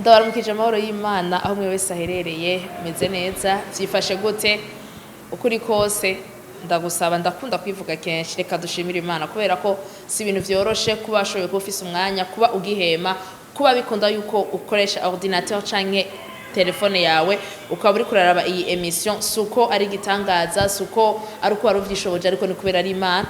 ndabaramukije amahoro y'Imana aho mwe wese aherereye meze neza byifashe gute ukuri kose ndagusaba ndakunda kwivuga kenshi reka dushimire Imana kubera ko si ibintu vyoroshe kuba ashoboye kuba ufise umwanya kuba ugihema kuba bikunda yuko ukoresha ordinateur canke telefone yawe ukaba uri kuraraba iyi emission suko ari gitangaza suko ari uko waruvyishoboje ariko ni kubera ari Imana.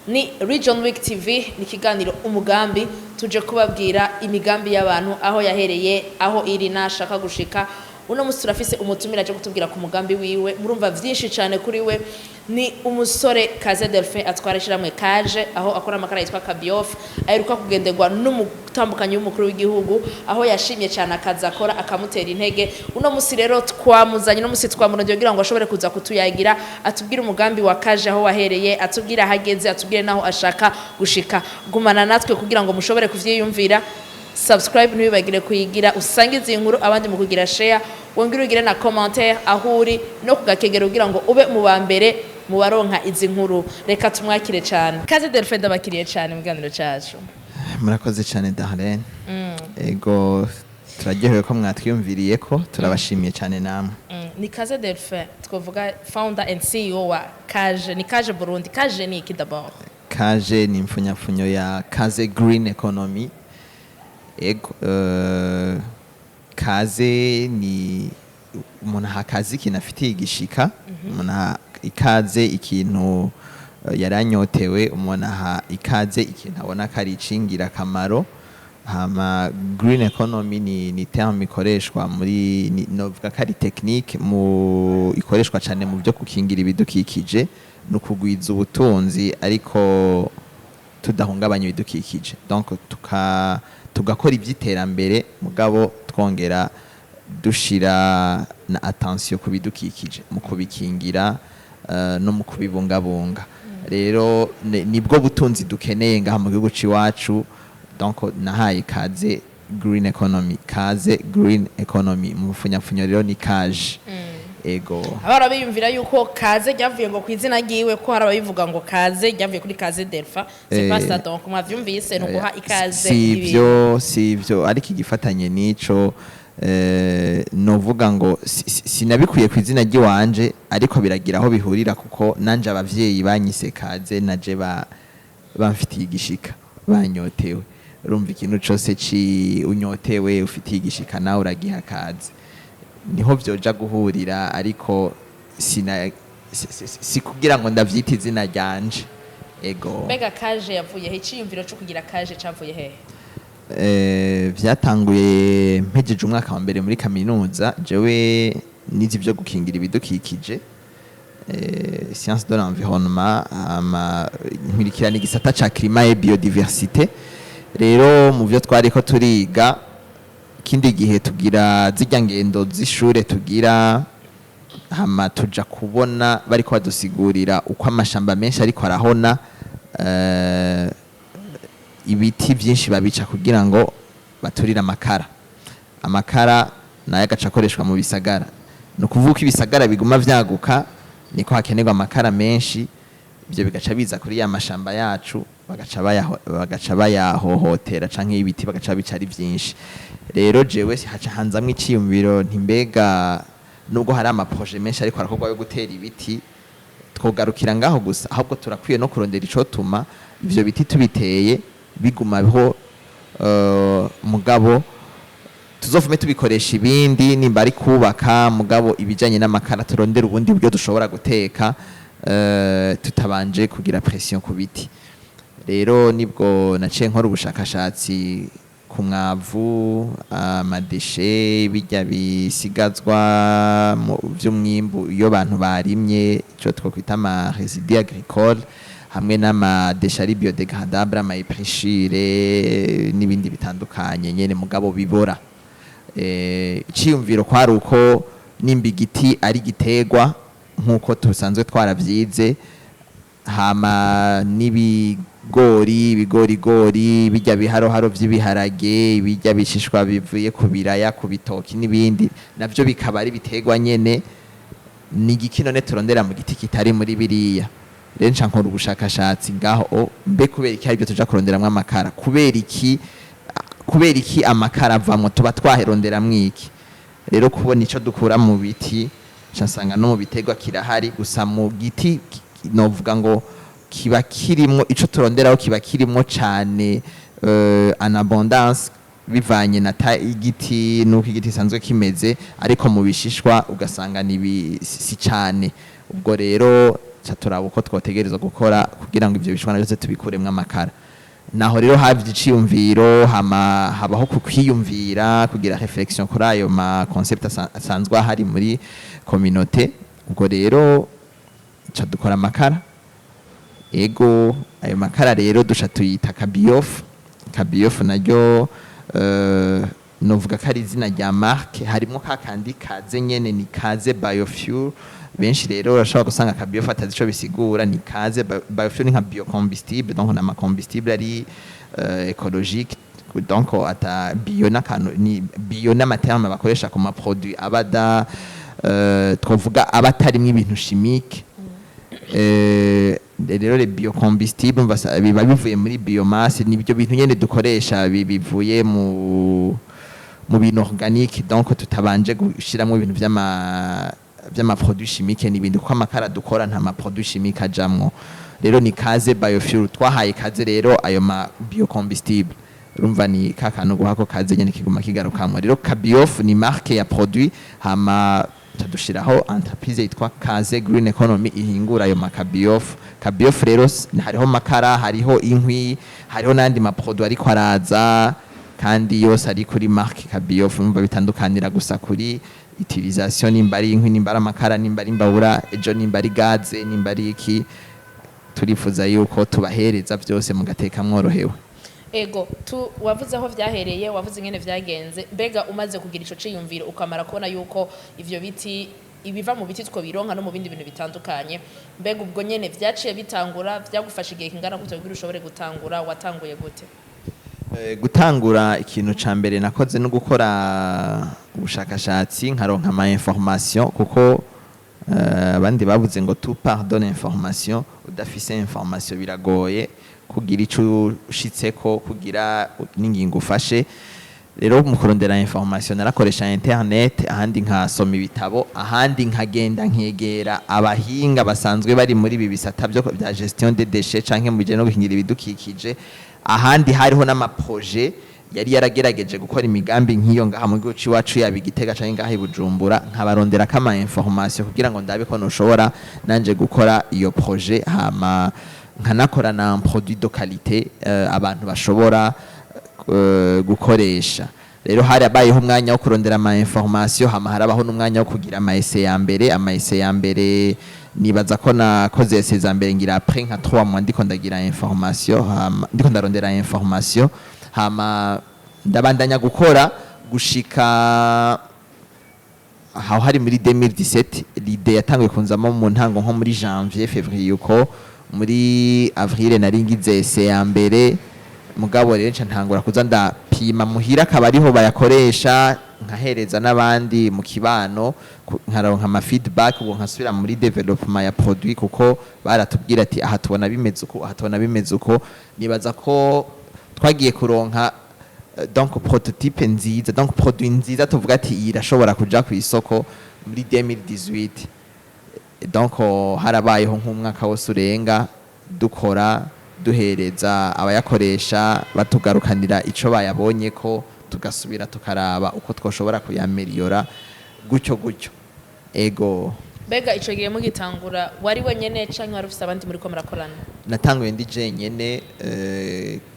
Ni RegionWeek TV ni kiganiro Umugambi tuje kubabwira imigambi y'abantu aho yahereye aho iri nashaka gushika. Uno musi turafise umutumira aje kutubwira ku mugambi wiwe murumva vyinshi cyane kuri we. Ni umusore Kaze Delphin atwara ishiramwe KAGE aho akora amakara yitwa Kabiof aheruka kugenderwa n'umutambukanyi w'umukuru w'igihugu aho yashimye cyane akaza akora akamutera intege. Uno musi rero twamuzanye no musi twamurondeye kugira ngo ashobore kuza kutuyagira atubwire umugambi wa KAGE aho wahereye atubwire ahageze atubwire naho ashaka gushika. Gumana natwe kugira ngo mushobore kuvyiyumvira. Subscribe ntibibagire kuyigira usangize inkuru abandi mu kugira share wongere ugire na commentaire aho uri no kugakegera kugira ngo ube mu bambere mu baronka izi nkuru. Reka tumwakire cyane Kaze Delphin ndabakiriye cyane mu kiganiro cyacu. Murakoze cyane Darlene. Ego turaryohewe ko mwatwiyumviriye ko turabashimiye cyane namwe. Ni Kaze Delphin twavuga founder and CEO wa KAGE. Ni KAGE Burundi. KAGE ni iki d'abord? KAGE ni mfunyafunyo ya Kaze Green Economy. Ego Kaze ni umuntu hakazi kinafitiye igishika umuntu ikaze ikintu yaranyotewe umuntu ikaze ikintu abona kari icingira kamaro. Hama green economy ni terme ikoreshwa muri novuga kari technique mu ikoreshwa cyane mu byo kukingira ibidukikije no kugwiza ubutunzi ariko tudahungabanya ibidukikije. Donc tugakora iby'iterambere mugabo twongera dushira na attention ku bidukikije mu kubikingira no mu kubibungabunga. Rero nibwo butunzi dukeneye ngaha mu gihugu ciwacu. Donc nahaye Kaze Green Economy. Kaze Green Economy mu funyafunyo rero ni KAGE. Ego abara biyumvira yuko Kaze ryavuye ngo kwizina giwe ko hari ababivuga ngo Kaze ryavuye kuri Kaze Delphin. C'est pas ça donc mwavyumvise no guha ikaze sivyo ariko igifatanye nico novuga ngo sinabikuye kwizina giwanje ariko biragira aho bihurira kuko nanje abavyeyi banyise Kaze naje bamfitiye igishika banyotewe. Urumva ikintu cyose ci unyotewe ufitiye igishika nawe uragiha Kaze niho vyoja guhurira ariko si kugira ngo ndavyita izina ryanje. Ego Bega KAGE yavuye he ciyumviro cyo kugira KAGE cavuye he? Vyatanguye mpejeje umwaka wa mbere muri kaminuza jewe nizi byo gukingira ibidukikije science de l'environnement nkurikirana igisata ca climat et biodiversité. Rero mu byo twariko turiga kindi gihe tugira zijya ngendo z'ishure tugira hama tuja kubona bariko badusigurira uko amashamba menshi ariko arahona ibiti byinshi babica kugira ngo baturire amakara nayo agaca akoreshwa mu bisagara. No kuvuga ibisagara biguma vyaguka niko hakenerwa amakara menshi ibyo bigaca biza kuri ya mashamba yacu bagaca bayahohotera canke ibiti bagaca bica ari byinshi. Rero jewe haca hanzamwe iciyumviro ntimbega nubwo hari amaprojet menshi ariko arakorwa yo gutera ibiti twogarukira ngaho gusa ahubwo turakwiye no kurondera ico tuma ivyo biti tubiteye bigumaho mugabo tuzofume tubikoresha ibindi nimba ari kubaka mugabo ibijanye n'amakara turondera ubundi buryo dushobora guteka tutabanje kugira pression ku biti. Rero nibwo naciye nkora ubushakashatsi ku mwavu amadeshe bijya bisigazwa mu vy'umwimbu iyo abantu barimye cyo twokwita ama résidus agricoles hamwe n'amadeshe ari biodegradable ama épréchures n'ibindi bitandukanye nyene mugabo bibora. Iciyumviro kwari uko nimba igiti ari gitegwa nkuko tusanzwe twaravyize hama ibigori bijya biharoharo vy'ibiharage bijya bishishwa bivuye ku biraya ku bitoki n'ibindi navyo bikaba ari bitegwa nyene ni igiki none turondera mu giti kitari muri biriya. Rero nca nkora ubushakashatsi ngaho mbe kubera iki aribyo tuja kuronderamwo amakara kubera iki kubera iki amakara avamo tuba twaherondera mwiki rero kubona ico dukura mu biti nsanga no mu biterwa kirahari gusa mu giti novuga ngo kiba kirimo ico turonderaho kiba kirimo cane en abondance bivanye na igiti nuko igiti sanzwe kimeze ariko mu bishishwa ugasanga ni si cane ubwo rero turaba uko twotegerezwa gukora kugira ngo ivyo bishwana byose tubikuremwe amakara naho rero havye iciyumviro habaho kwiyumvira kugira reflexion kuri ayo ma concept asanzwe hari muri communauté ubwo rero dukora amakara ego ayo makara rero dusha tuyita Kabiof naryo novuga ko ari izina rya marque harimo kakandi kaze nyene ni kaze biofuel benshi rero urashobora gusanga Kabiof atazi ico bisigura ni kaze biofuel nka biocombustible donc na combustible ari écologique donc ata bio nakano ni bio n'amaterme bakoresha ku ma produit abada twovuga abatarimo ibintu chimique rero le biocombustible biba bivuye muri biomasse nibyo bintu nyene dukoresha bivuye mu bintu organique donc tutabanje gushiramo ibintu vy'ama produits chimiques n'ibindi ko amakara dukora nta ma produits chimiques ajamwo rero ni kaze biofuel twahaye kaze rero ayo ma biocombustible urumva ni kakano guhako kaze nyene kiguma kigarukamwe rero Kabiof ni marque ya produit hama tadushiraho entreprise yitwa Kaze Green Economy ihingura ayo Kabiof rero hariho makara hariho inkwi hariho nandi ma produit ariko araza kandi yose ari kuri marque Kabiof umva bitandukanira gusa kuri utilisation nimbari inkwi nimbara makara nimbari imbabura ejo nimbari gaze nimbari iki turifuza yuko tubahereza byose mugateka mworohewe ego wavuze aho vyahereye wavuze ingene vyagenze mbega umaze kugira ico ciyumviro ukamara kubona yuko ivyo biti ibiva mu biti two bironka no mu bindi bintu bitandukanye mbega ubwo nyene vyaciye bitangura vyagufasha igihe kingana gute kugira ushobore gutangura watanguye gute gutangura ikintu ca mbere nakoze no gukora ubushakashatsi nkaronka ama information kuko abandi bavuze ngo tout pardonne information udafise information biragoye kugira ico ushitseko kugira n'ingingo ufashe rero mu kurondera information narakoresha internet ahandi nkasoma ibitabo ahandi nkagenda nkegera abahinga basanzwe bari muri ibi bisata bya gestion des déchets canke mu bijanye no guhingira ibidukikije ahandi hariho n'amaprojet yari yaragerageje gukora imigambi nk'iyo ngaha mu gihugu ciwacu yabigitega canke ngaha ibujumbura nkabarondera kama information kugira ngo ndabe ko noshobora nanje gukora iyo projet hama nkanakora na produit de qualité abantu bashobora gukoresha rero hari abayeho umwanya wo kurondera ama information hama harabaho n'umwanya wo kugira ama essai ya mbere nibaza ko nakoze essai za mbere ngira après nka 3 mois ndiko ndagira information ndiko ndarondera information hama ndabandanya gukora gushika aho hari muri 2017 l'idée yatanguye kunzamo mu ntango nko muri janvier février uko muri avril naringize essai ya mbere mugabo rero nca ntangura kuza ndapima muhira akaba ariho bayakoresha nkahereza n'abandi mu kibano nkaronka ama feedback ubwo nkasubira muri development ya produit kuko baratubwira ati aha tubona bimeze uko nibaza ko twagiye kuronka donc prototype nziza donc produit nziza tuvuga ati irashobora kuja ku isoko muri 2018 donc harabayeho nk'umwaka wose urenga dukora duhereza abayakoresha batugarukanira ico bayabonye ko tugasubira tukaraba uko twoshobora kuyameliora gutyo ego mbega ico gihe mugitangura wari wenyene canke wari ufise abandi muri ko murakorana natanguye ndi jenyene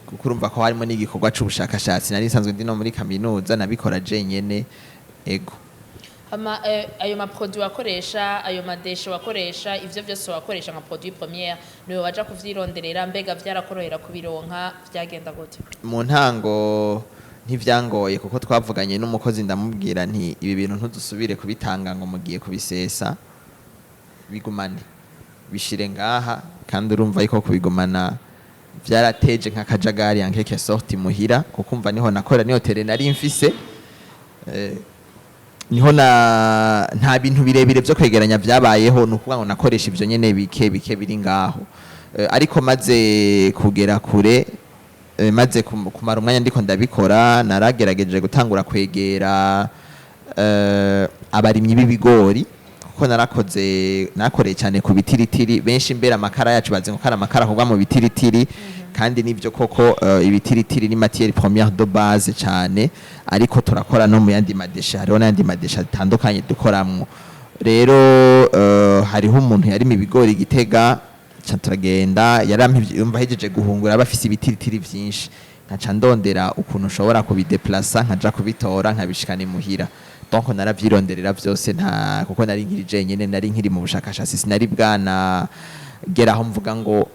kuko urumva ko harimo n'igikorwa c'ubushakashatsi nari nsanzwe ndi no muri kaminuza nabikora jenyene ego ayo ma produit wakoresha ayo madeshe wakoresha ivyo vyose wakoresha nka produit première niwe waja kuvyironderera mbega vyarakorohera kubironka vyagenda gute mu ntango ntivyangoye kuko twavuganye n'umukozi ndamubwira nti ibi bintu ntudusubire kubitanga ngo mugiye kubisesa bigumane bishire ngaha kandi urumva yuko kubigumana vyarateje nka kajagari en quelque sorte muhira kuko umva niho nakora niho tere nari mfise niho nta bintu birebire byo kwegeranya byabayeho nukuvuga ngo nakoresha ivyo nyene bike biri ngaho ariko maze kugera kure maze kumara umwanya ndiko ndabikora naragerageje gutangura kwegera abarimyi b'ibigori kuko nakoreye cyane ku bitiritiri benshi mbere amakara yacu bazi ngo amakara ahubwa mu bitiritiri kandi nivyo koko ibitiritiri ni matière première de base cyane ariko turakora no mu yandi madesha hariho n'andi madesha atandukanye dukoramwo rero hariho umuntu yari mu bigori Gitega turagenda yaramva hejeje guhungura bafise ibitiritiri vyinshi nkaca ndondera ukuntu ushobora kubideplacer nkaja kubitora nkabishikana imuhira donc naravyironderera vyose nta kuko nari nkiri jenyene nari nkiri mu bushakashatsi sinari bwana geraho mvuga ngo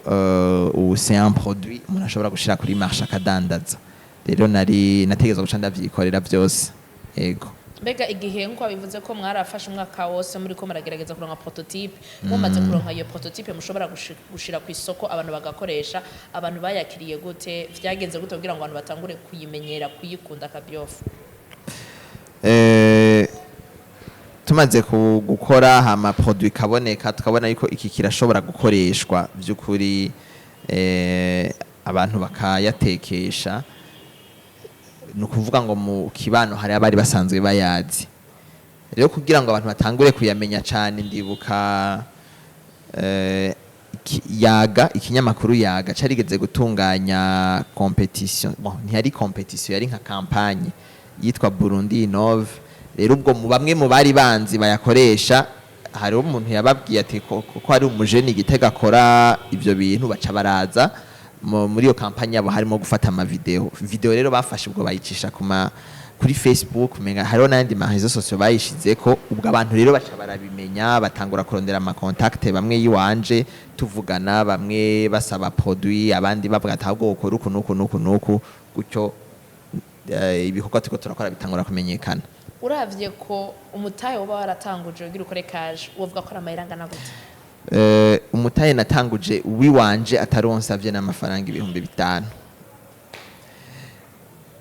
c'est un produit umuntu ashobora gushira kuri marché akadandaza rero nategeza guca ndavyikorera vyose yego mbega igihe nko bivuze ko mwarafashe umwaka wose muri ko maragerageza kuronka prototype mumaze kuronka iyo prototype mushobora gushira ku isoko abantu bagakoresha abantu bayakiriye gute vyagenze gute kugira ngo abantu batangure kuyimenyera kuyikunda Kabiof tumaze gukora hama produit kaboneka tukabona yuko iki kirashobora gukoreshwa by'ukuri abantu bakayatekesha nukuvuga ngo mu kibano hari abari basanzwe bayazi rero kugira ngo abantu batangure kuyamenya cyane ndibuka ikinyamakuru yaga carigeze gutunganya competition ntiyari competition yari nka campagne yitwa Burundi-based rero ubwo bamwe mu bari banzi bayakoresha hari umuntu yababwiye ati ko ari umujeni Gitega akora ivyo bintu baca baraza muri iyo kampanya yabo harimo gufata ama video rero bafashe ubwo bayicisha kuri Facebook menga hariho n'andi ma réseaux sociaux bayishizeko ubwo abantu rero baca barabimenya batangura kurondera ama contact bamwe yiwanje tuvugana bamwe basaba produit abandi bavuga ati ahubwo ukora uku gutyo ibikorwa tuko turakora bitangura kumenyekana uravye ko umutahe woba waratanguje ugira ukore KAGE wovuga ko aramayirangana gute umutahe natanguje wiwanje ataronsavye n'amafaranga 5,000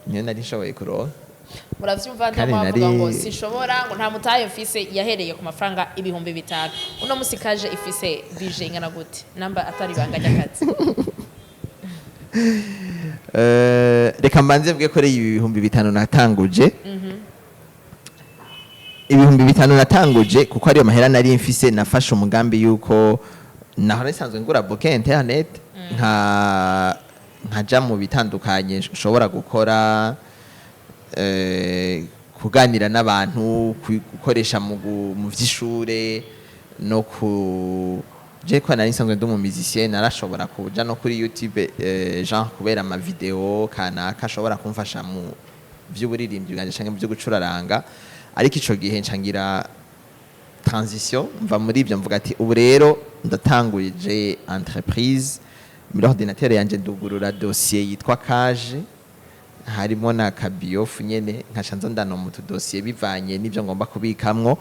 niyo nari nshoboye kuronka muravyumva ndavuga ngo sishobora ngo nta mutahe mfise yahereye ku mafaranga 5,000 uno musi KAGE ifise budget ingana gute namba atari banganya akazi reka mbanze bwe kore 5,000 natanguje 5,000 natanguje kuko ariyo mahera nari mfise nafashe umugambi yuko naho nisanzwe ngura bouquet internet nkaja mu bitandukanye ushobora gukora kuganira n'abantu gukoresha mu vy'ishure no je ko nari nsanzwe ndi mu musicien narashobora kuja no kuri YouTube genre kubera ama video kanaka ashobora kumfasha mu vy'uburirimbyi bwanje canke mu byo gucuraranga ariko ico gihe ncangira transition mva muri ibyo mvuga ati ubu rero ndatangurije entreprise muri ordinateur yanje ndugurura dossier yitwa KAGE harimo na Kabiof nyene nkacanza ndano mu dossier bivanye n'ivyo ngomba kubikamwo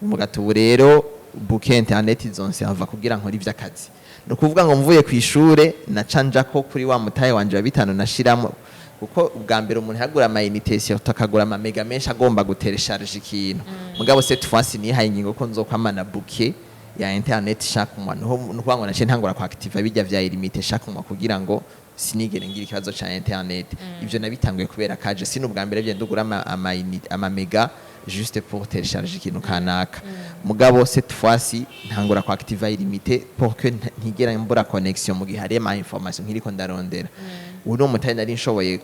umugati ubu rero bouquet internet izonserva kugira nkora ivy'akazi no kuvuga ngo mvuye ku ishure nacanja ko kuri wa mutahe wanje wa 5 nashiramo kuko ubwa mbere umuntu yagura ama unité akagura ama mega menshi agomba gutelecharge ikintu mugabo cette fois nihaye ingingo ko nzokwamana bouquet ya internet chaque mois no kubango nace ntangura kwa active bijya vya illimité chaque mois kugira ngo sinigere ngira ikibazo ca internet ivyo nabitanguye kubera KAGE sino ubwa mbere bye ndugura ama mega juste pour télécharger ikintu kanaka mugabo cette fois-ci ntangura kwa active illimité pour que ntigera mbura connexion mu gihe hari ama information nkiriko ndarondera uno mutahe nari nshoboye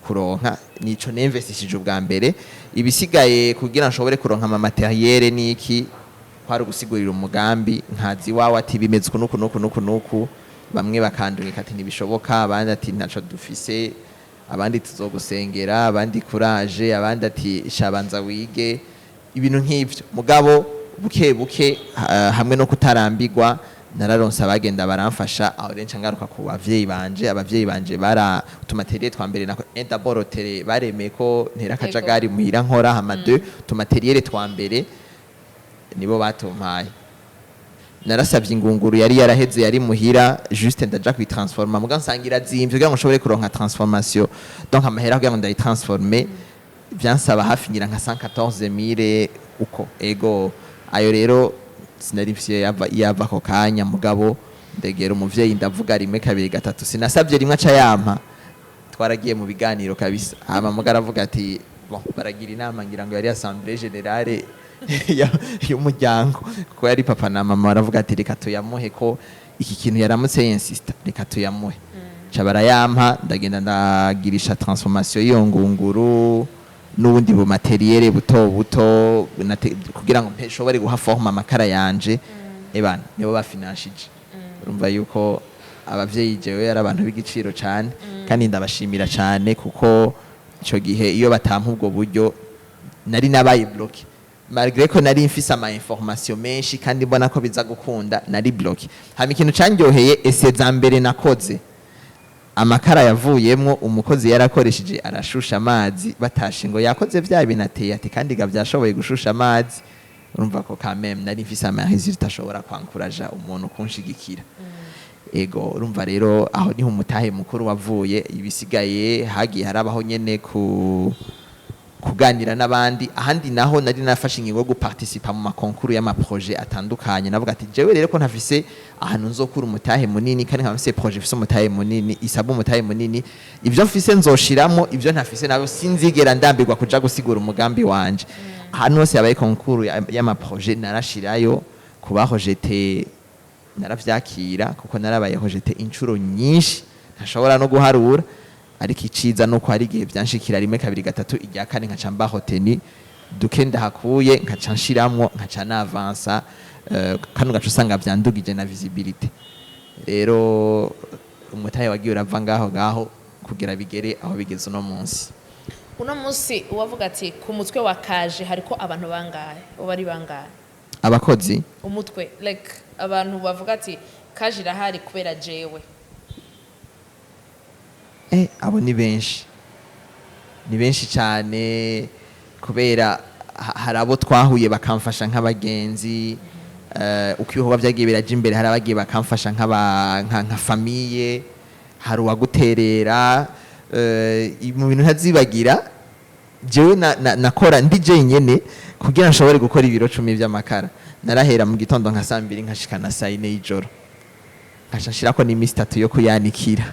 kuronka nico ninvestishije ubwa mbere ibisigaye kugira nshobore kuronka ama materiel niki kwari gusigurira umugambi nkazi wawe ati bimeze nuku bamwe bakandungika ati nibishoboka abandi ati ntaco dufise abandi tuzogusengera abandi courage abandi ati shabanza wige ibintu nk'ivyo mugabo buke hamwe no kutarambirwa nararonse abagenda baramfasha aho renca ngaruka ku abavyeyi banje bara tumateriel twambere nako endaborotere baremeye ko ntera kajagari muhira nkora hama 2 tumateriel twambere nibo batumpaye narasavye ingunguru yari yaraheze yari muhira juste ndaja kwitransforma muga nsangira zimvye kugira ngo nshobore kuronka transformation donc amahera kugira ngo ndayitransforme byansaba hafi ngira nka 114,000 uko ego ayo rero sinari mfise yava ko kanya mugabo ndegera umuvyeyi ndavuga rimwe kabiri gatatu sinasavye rimwe aca yampa twaragiye mu biganiro kabisa hama mugara avuga ati bon baragira inama ngira ngo yari assemblée générale y'umuryango kuko yari papa na mama baravuga ati reka tuyamuhe ko iki kintu yaramutse yinsista reka tuyamuhe ca barayampa ndagenda ndagirisha transformation y'iyo ngunguru n'ubundi bu materiel buto buto kugira ngo mpeshobore guha forma amakara yanje ebana nibo bafinanshije urumva yuko abavyeyi jewe yari abantu b'igiciro cyane kandi ndabashimira cyane kuko ico gihe iyo batampa ubwo buryo nari nabaye bloqué malgré ko nari mfise ama information menshi kandi mbona ko biza gukunda nari bloqué hama ikintu candyoheye ese za mbere nakoze amakara yavuyemwo umukozi yarakoresheje arashusha amazi batashe ngo yakoze vya binateye ati kandi gavyashoboye gushusha amazi urumva ko quand même nari mfise ama résultat ashobora kwankuraja umuntu kunshigikira ego urumva rero aho niho umutahe mukuru wavuye ibisigaye hagiye harabaho nyene kuganira n'abandi ahandi naho nari nafashe ingingo yo guparticipa mu makonkuru y'amaprojet atandukanye navuga ati jewe rero ko ntafise ahantu nzokura umutahe munini kandi nkafise projet fise umutahe munini isaba umutahe munini ivyo mfise nzoshiramo ivyo ntafise nabo sinzigera ndambirwa kuja gusigura umugambi wanje ahantu hose yabaye konkuru y'amaprojet narashirayo kubaho jete naravyakira kuko narabayeho jete incuro nyinshi ntashobora no guharura ariko iciza nuko hari igihe byanshikira rimwe kabiri gatatu ijya kane nkaca mbaho teni duke ndahakuye nkaca nshiramwo nkaca navansa kandi ugaca usanga vyandugije na visibility rero umutahe wagiye urava ngaho kugira bigere aho bigeze uno munsi uwavuga ati ku mutwe wa KAGE hariko abantu bangahe bari bangahe abakozi umutwe like abantu bavuga ati KAGE irahari kubera jewe abo ni benshi cyane kubera hari abo twahuye bakamfasha nk'abagenzi uko ibikorwa byagiye biraja imbere hari abagiye bakamfasha nka famiye hari uwaguterera mu bintu ntazibagira jewe nakora ndi jenyene kugira nshobore gukora ibiro 10 by'amakara narahera mu gitondo nka 2 nkashika na 4 y'ijoro nkaca nshirako n'imisi 3 yo kuyanikira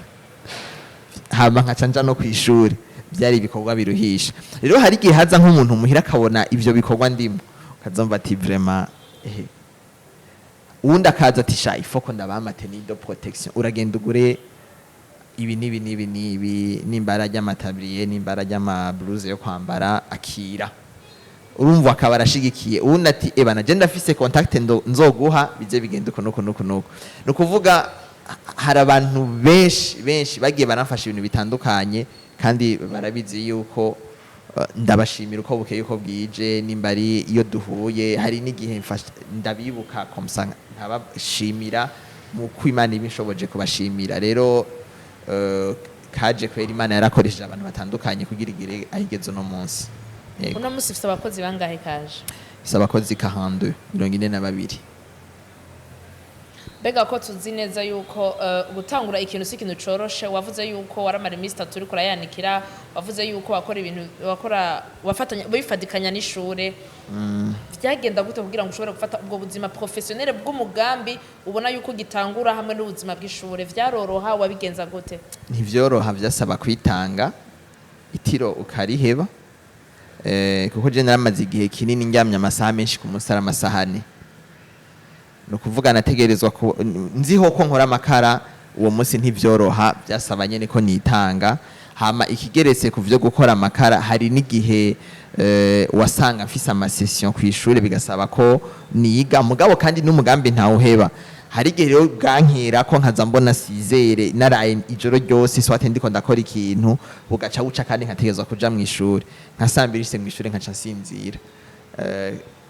hama nkaca nja no kwishuri byari ibikorwa biruhisha rero hari igihe haza nk'umuntu muhira akabona ivyo bikorwa ndimo kazomva ati vraiment uwundi akaza ati sha ifoko ndabamate nido protection uragenda ugure ibi n'imbara ry'amatablier n'imbara ry'amabluze yo kwambara akira urumva akaba arashigikiye uwundi ati ebana je ndafise contact nzoguha bize bigenda uko no kuvuga hari abantu benshi bagiye baramfasha ibintu bitandukanye kandi barabizi yuko ndabashimira uko bukeye uko bwije nimbari iyo duhuye hari n'igihe ndabibuka komsa nkabashimira mu kwimana ibishoboje kubashimira rero KAGE kwera Imana yarakoresheje abantu batandukanye kugira igire ahigeze no munsi uno munsi ufite abakozi bangahe KAGE ufite abakozi 42 Bega ko tuzi neza yuko gutangura ikintu si ikintu coroshe wavuze yuko waramara iminsi 3 uri kurayanikira wavuze yuko wakora ibintu wafatanya bifadikanya n'ishure byagenda gute kugira ngo ushobore gufata ubwo buzima professionnel bw'umugambi ubona yuko gitangura hamwe n'ubuzima bw'ishure vyaroroha wabigenza gute ntivyoroha vyasaba kwitanga itiro ukariheba kuko je naramaze igihe kinini ndyamye amasaha menshi ku musara amasahane no kuvuga nategerezwa nziho ko nkora amakara uwo munsi ntivyoroha byasaba nyene ko nitanga hama ikigeretse ku vyo gukora amakara hari n'igihe wasanga mfise ama session ku ishure bigasaba ko niga mugabo kandi n'umugambi ntawuheba hari igihe rero bwankira ko nkaza mbona sizere naraye ijoro ryose swate ndiko ndakora ikintu bugaca buca kandi nkategezwa kuja mu ishure nkasambirise mu ishure nkaca nsinzira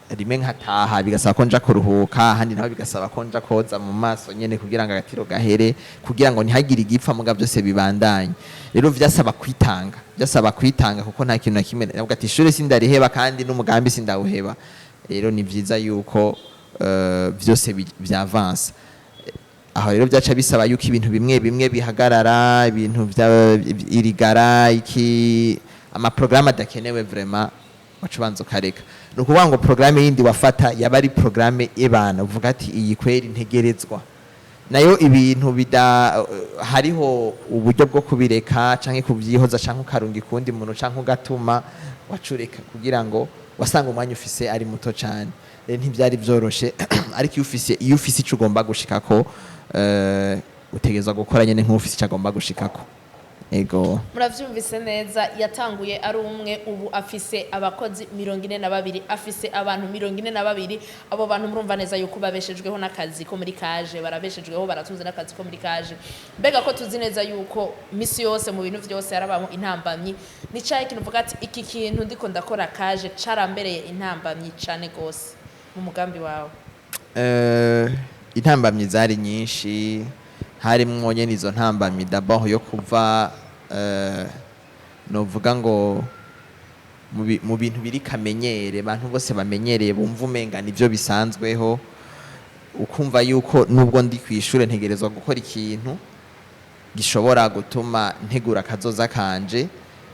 rimwe nkataha bigasaba ko nja kuruhuka handi naho bigasaba ko nja koza mu maso nyene kugira ngo agatiro gahere kugira ngo ntihagire igipfa muga byose bibandanye rero vyasaba kwitanga kuko nta kintu nakimwe navuga ati ishure sindariheba kandi n'umugambi sindawuheba rero ni vyiza yuko vyose byavansa aho rero byaca bisaba yuko ibintu bimwe bihagarara ibintu irigara ama programme adakenewe vraiment wacubanza ukareka nukuvuga ngo programme yindi wafata yaba ari programme ebana uvuga ati iyi kweri ntegerezwa nayo ibintu hariho uburyo bwo kubireka canke kubyihoza canke ukarunga ikundi muntu canke ugatuma wacureka kugira ngo wasanga umwanya ufise ari muto cane. Ntivyari vyoroshe ariko iyo ufise ico ugomba gushikako utegezwa gukora nyene nk'ufise ico agomba gushikako. Ego muravyumvise neza, yatanguye ari umwe, ubu afise abakozi 42, afise abantu 42. Abo bantu murumva neza yuko babeshejweho n'akazi ko muri KAGE, barabeshejweho baratunze n'akazi ko muri KAGE. Mbega ko tuzi neza yuko misi yose mu bintu vyose yarabamo intambamyi, ni caye ikintu uvuga ati iki kintu ndiko ndakora KAGE carambereye intambamyi cane gose mu mugambi wawe? Intambamyi zari nyinshi, harimwo nyene izo ntambamyi d'abord yo kuva novuga ngo mu bintu biri kamenyere, abantu bose bamenyereye bumva umenga nivyo bisanzweho, ukumva yuko nubwo ndi kwishure ntegerezwa gukora ikintu gishobora gutuma ntegura kazoza kanje.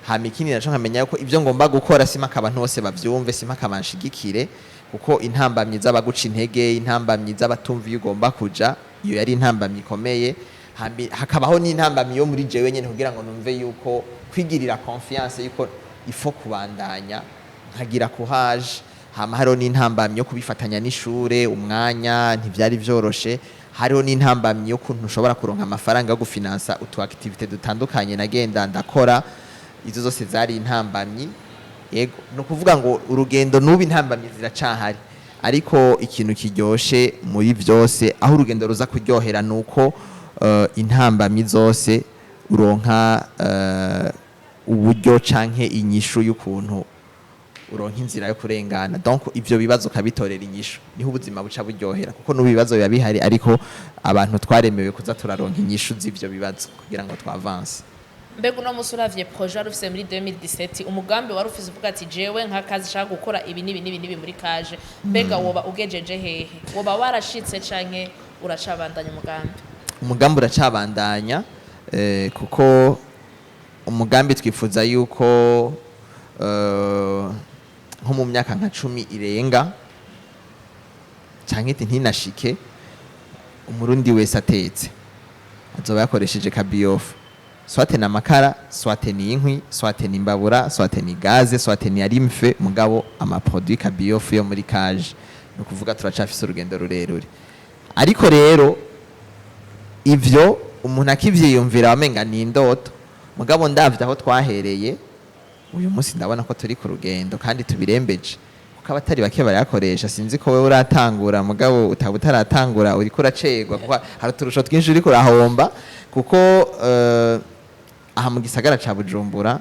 Hama ikindi naco nkamenya yuko ivyo ngomba gukora simpaka abantu bose bavyumve, simpaka banshigikire, kuko intambamyi z'abaguca intege, intambamyi z'abatumva iyo ugomba kuja, iyo yari intambamyi ikomeye. Hakabaho n'intambamyi yo muri jewe nyene kugira ngo numve yuko kwigirira confiance yuko ifo kubandanya nkagira courage. Hama hariho n'intambamyi yo kubifatanya n'ishure, umwanya ntivyari vyoroshe. Hariho n'intambamyi yo kuntu ushobora kuronka amafaranga yo gufinansa utu activité dutandukanye nagenda ndakora. Izo zose zari intambamyi. Yego no kuvuga ngo urugendo n'ubu intambamyi ziracahari, ariko ikintu kiryoshe muri vyose aho urugendo ruza kuryohera nuko intambamyi zose uronka uburyo canke inyishu y'ukuntu uronka inzira yo kurengana. Donc ivyo bibazo kabitorera inyishu, niho ubuzima buca buryohera, kuko n'ubibazo biba bihari ariko abantu twaremewe kuza turaronka inyishu z'ivyo bibazo kugira ngo twavance. Mbega uno musi uravye projet wari ufise muri 2017, umugambi wari ufise uvuga ati jewe nk'akazi shaka gukora ibi n'ibi muri KAGE, mbega woba ugejeje hehe? Woba warashitse canke uracabandanya umugambi? Umugambi uracabandanya, kuko umugambi twifuza yuko nko mu myaka nka 10 irenga canke ntinashike, umurundi wese atetse azoba yakoresheje Kabiof. Swate na amakara, swate ni inkwi, swate ni imbabura, swate ni gaze, swate ni arimfe, mugabo amaproduit Kabiof yo muri KAGE. No kuvuga turacafise urugendo rurerure. Ariko rero ivyo umuntu akivyiyumvira wamenga ni indoto, mugabo ndavye aho twahereye uyu munsi ndabona ko turi ku rugendo kandi tubirembeje, kuko abatari bake barayakoresha. Sinzi ko wewe uratangura, mugabo utaratangura uriko uracegwa, kuko hari uturusho twinshi uriko urahomba, kuko aha mu gisagara ca Bujumbura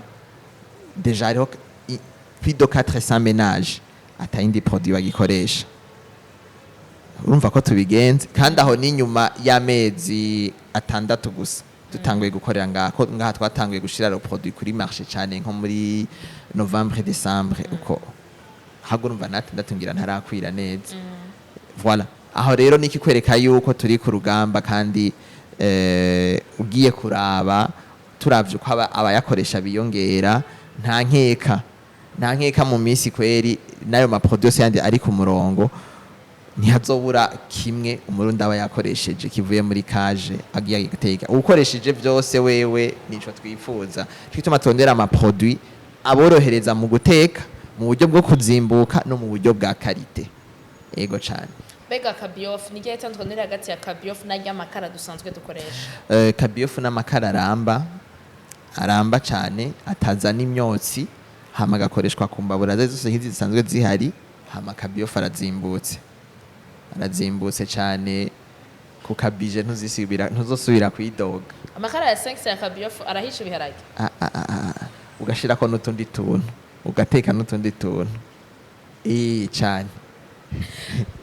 deja hariho plus de 400 ménages atayindi produit bagikoresha. Urumva ko tubigenze, kandi aho ni nyuma y'amezi 6 gusa dutanguye gukorera ngaha twatanguye gushira le produit kuri marché cyane nko muri novembre décembre, uko hagurumva natungira ntarakwira neza. Voilà, aho rero niki kwereka yuko turi ku rugamba, kandi ugiye kuraba turavye uko abayakoresha biyongera, nta nkeka mu minsi kweri nayo maproduit yandi ari ku murongo ntihazobura kimwe umurundi aba yakoresheje kivuye muri KAGE agiye guteka. Ukoresheje byose wewe nico twifuza, twituma tondera amaproduit aborohereza mu guteka mu buryo bwo kuzimbuka no mu buryo bwa karite. Ego cyane. Mbega Kabiof ni gihe tandukanye hagati ya Kabiof na amakara dusanzwe dukoresha? Kabiof n'amakara aramba cyane, atazana imyotsi, hama gakoreshwa ku mbabura zose nk'izi zisanzwe zihari. Hama Kabiof arazimbutse cyane, ku kabije ntuzosubira kwidoga. Amakara ya 5 ya Kabiof arahisha ibiharage, ugashirako n'utundi tuntu, ugateka n'utundi tuntu cyane.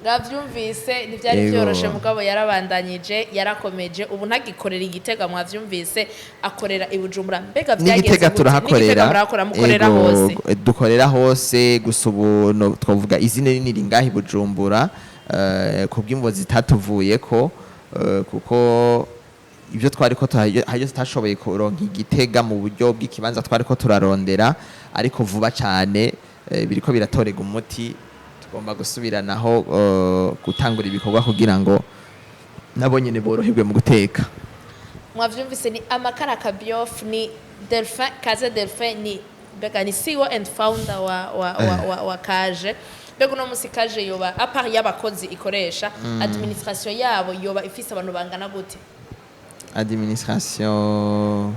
Mwavyumvise ntivyari byoroshe, mugabo yarabandanyije, yarakomeje. Ubu ntagikorera Igitega, mwavyumvise akorera i Bujumbura. Mbega vyageze Igitega turahakorera, mukorera hose? Dukorera hose, gusa ubu no twavuga izina rinini ngahi Bujumbura, kubw'imvo zitatuvuyeko, kuko ibyo twariko hayo tutashoboye kuronka Igitega mu buryo bw'ikibanza twariko turarondera, ariko vuba cyane biriko biratorega umuti. Tugomba gusubiranaho gutangura ibikorwa kugira ngo nabo nyene boroherwe mu guteka. Mwavyumvise ni amakara Kabiof ni Delphin KAGE Delphin ni bega ni CEO and founder wa KAGE. Bega no musi KAGE yoba apart y'abakozi ikoresha administration yabo yoba ifise abantu bangana gute? Administration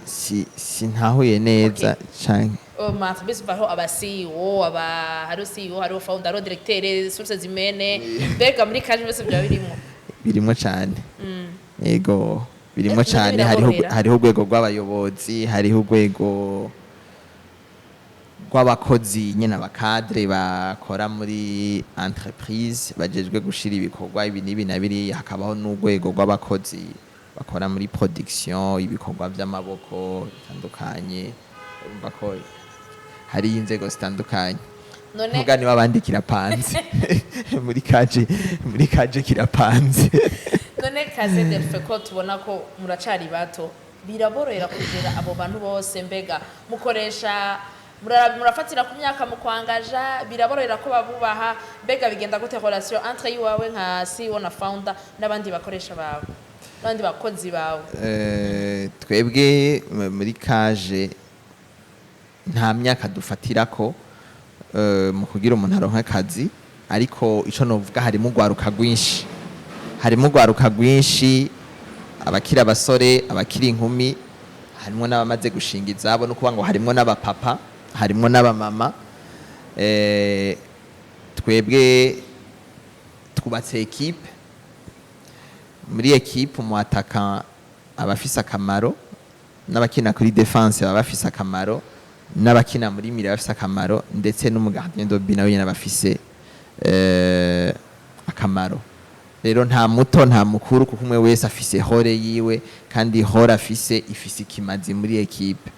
si ntahuye neza canke Matbis baho aba CEO hari CEO hari founder hari directeur sources zimene bega muri KAGE bose bya birimo cyane yego birimo cyane hariho urwego rw'abayobozi hariho urwego rw'abakozi nyene abakadre bakora muri entreprise bajejwe gushira ibikorwa ibi nibi na biri hakabaho n'urwego rw'abakozi bakora muri production ibikorwa by'amaboko bitandukanye urumva ko hari inzego zitandukanye none ni babandikira panze muri KAGE kirapanze none KAGE Delphin ko tubona ko muracari bato biraborohera kugera abo bantu bose mbega mukoresha murafatira ku myaka mu kwangaja biraborohera ko babubaha mbega bigenda gute relation entre yiwawe nka CEO na founder n'abandi bakoresha bawe n'abandi bakozi bawe twebwe muri KAGE nta myaka dufatira ko mu kugira umuntu aronka akazi ariko ico novuga harimo ugwaruka rwinshi abakiri abasore abakiri inkumi harimo n'abamaze gushinga izabo no kuba ngo harimo n'abapapa harimo n'abamama twebwe twubatse equipe muri equipe umuataka abafise akamaro n'abakina kuri defense abafise akamaro n'abakina muri mire bafise akamaro ndetse n'umugardien de but nawe nyene bafise akamaro rero nta muto nta mukuru kuko umwe wese afise hore yiwe kandi hore afise ifise ikimazi muri equipe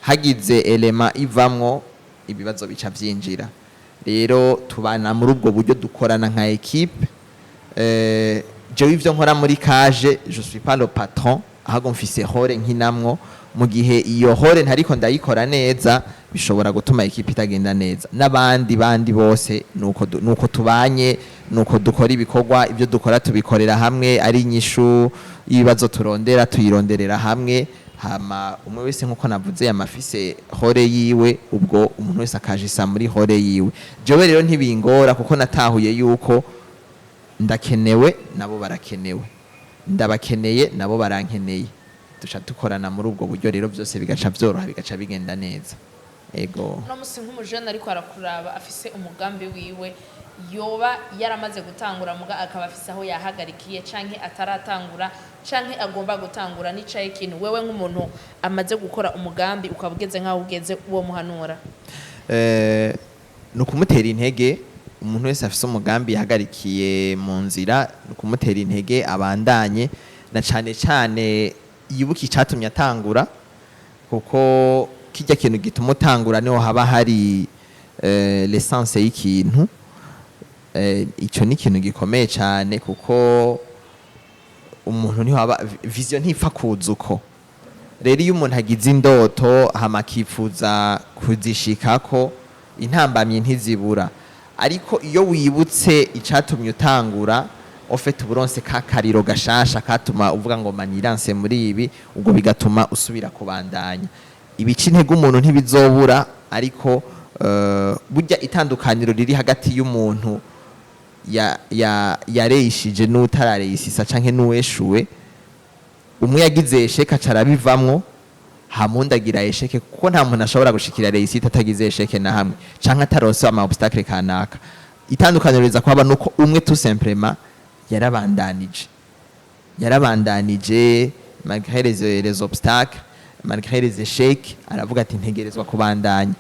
hagize elema ivamwo ibibazo bica vyinjira rero tubana muri ubwo buryo dukorana nka equipe jewe ivyo nkora muri KAGE je suis pas le patron ahubwo mfise hore nkinamwo mu gihe iyo hore ntariko ndayikora neza bishobora gutuma equipe itagenda neza n'abandi bose nuko tubanye nuko dukora ibikorwa ibyo dukora tubikorera hamwe ari inyishu ibibazo turondera tuyironderera hamwe hama umwe wese nkuko navuze yamafise hore yiwe ubwo umuntu wese akajisa muri hore yiwe jewe rero ntibingora kuko natahuye yuko ndakenewe nabo barakenewe ndabakeneye nabo barankeneye duca dukorana muri ubwo buryo rero byose bigaca byoroha bigaca bigenda neza ego no musi nk'umujene ariko arakuraba afise umugambi wiwe yoba yaramaze gutangura muga akaba afise aho yahagarikiye canke ataratangura canke agomba gutangura nicaye ikintu wewe nk'umuntu amaze gukora umugambi ukabugeze nkaho ugeze uwo muhanura no kumutera intege umuntu wese afise umugambi yahagarikiye mu nzira no kumutera intege abandanye na cane yibuka icatumye atangura kuko kijya kintu gituma utangura niho haba hari l'essence y'ikintu ico ni ikintu gikomeye cyane kuko umuntu niho haba vision ntifa kuzuko rero iyo umuntu agize indoto hamakifuza kuzishikako intambamye ntizibura ariko iyo wibutse icatumye utangura ofete uburonse kakariro gashasha katuma uvuga ngo maniranse muri ibi ubwo bigatuma usubira kubandanya ibici intege umuntu ntibizobura ariko burya itandukaniro riri hagati y'umuntu yareyishije n'utarareyisisa canke n'uweshuwe umwe yagize esheke acarabivamwo hamundagira esheke kuko nta muntu ashobora gushikira reyisita atagize esheke na hamwe canke ataronse ama obstacle kanaka itandukaniro riza kwaba nuko umwe tout simplement yarabandanije malgré les obstacles malgré les échecs aravuga ati ntegerezwa kubandanya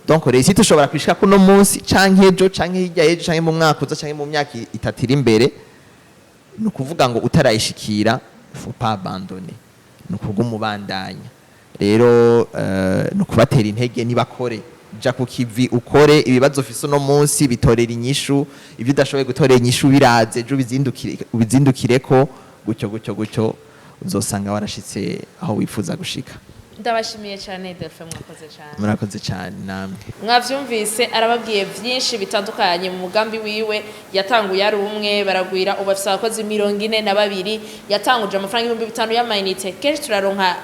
donc réussite ushobora kwishika kuno munsi canke ejo canke hirya ejo canke mu mwaka uza canke mu myaka itatira imbere no kuvuga ngo utarayishikira faut pas abandonner no kuguma ubandanya rero no kubatera intege nibakore ja kukivi ukore ibibazo ufise no munsi bitorera inyishu ibyo udashoboye gutorera inyishu biraze ejo ubizindukireko gutyo uzosanga warashitse aho wifuza gushika ndabashimiye cyane Delphin, mwakoze cyane. Murakoze cyane namwe. Mwavyumvise arababwiye byinshi bitandukanye mu mugambi wiwe, yatanguye ari umwe baragwira ubafisa abakozi 42, yatanguje amafaranga 5,000 y'amayinite. Kenshi turaronka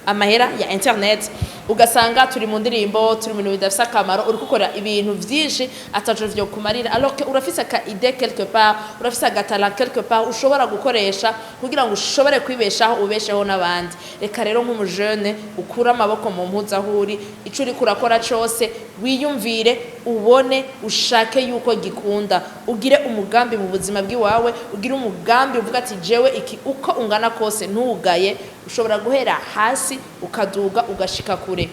amahera ya internet ugasanga turi mu ndirimbo, turi mu bintu bidafise akamaro, uri gukora ibintu vyinshi ataco vyo kumarira, alors que urafise ka idée quelque part, urafise agatala quelque part ushobora gukoresha kugira ngo ushobore kwibeshaho ubesheho n'abandi. Reka rero nk'umujeune ukura amaboko mu mpuza huri, ico uri kurakora cose wiyumvire, ubone, ushake yuko gikunda, ugire umugambi mu buzima bw'iwawe, ugire umugambi uvuga ati jewe iki uko ungana kose ntugaye, ushobora guhera hasi ukaduga ugashika kure.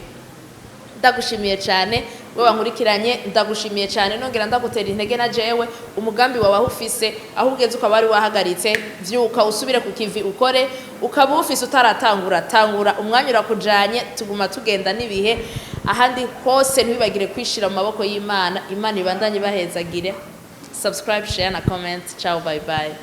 Ndagushimiye cyane wewe wankurikiranye, ndagushimiye cyane nongera ndagutera intege na jewe umugambi wawe aho ufise, aho ugeze ukaba ari wahagaritse, vyuka usubire ku kivi ukore, ukaba ufise utaratangura tangura, umwanya urakujanye, tuguma tugenda nibihe, ahandi hose ntibibagire kwishira mu maboko y'Imana. Imana ibandanye bahezagire. Subscribe, share na comment. Ciao, bye bye.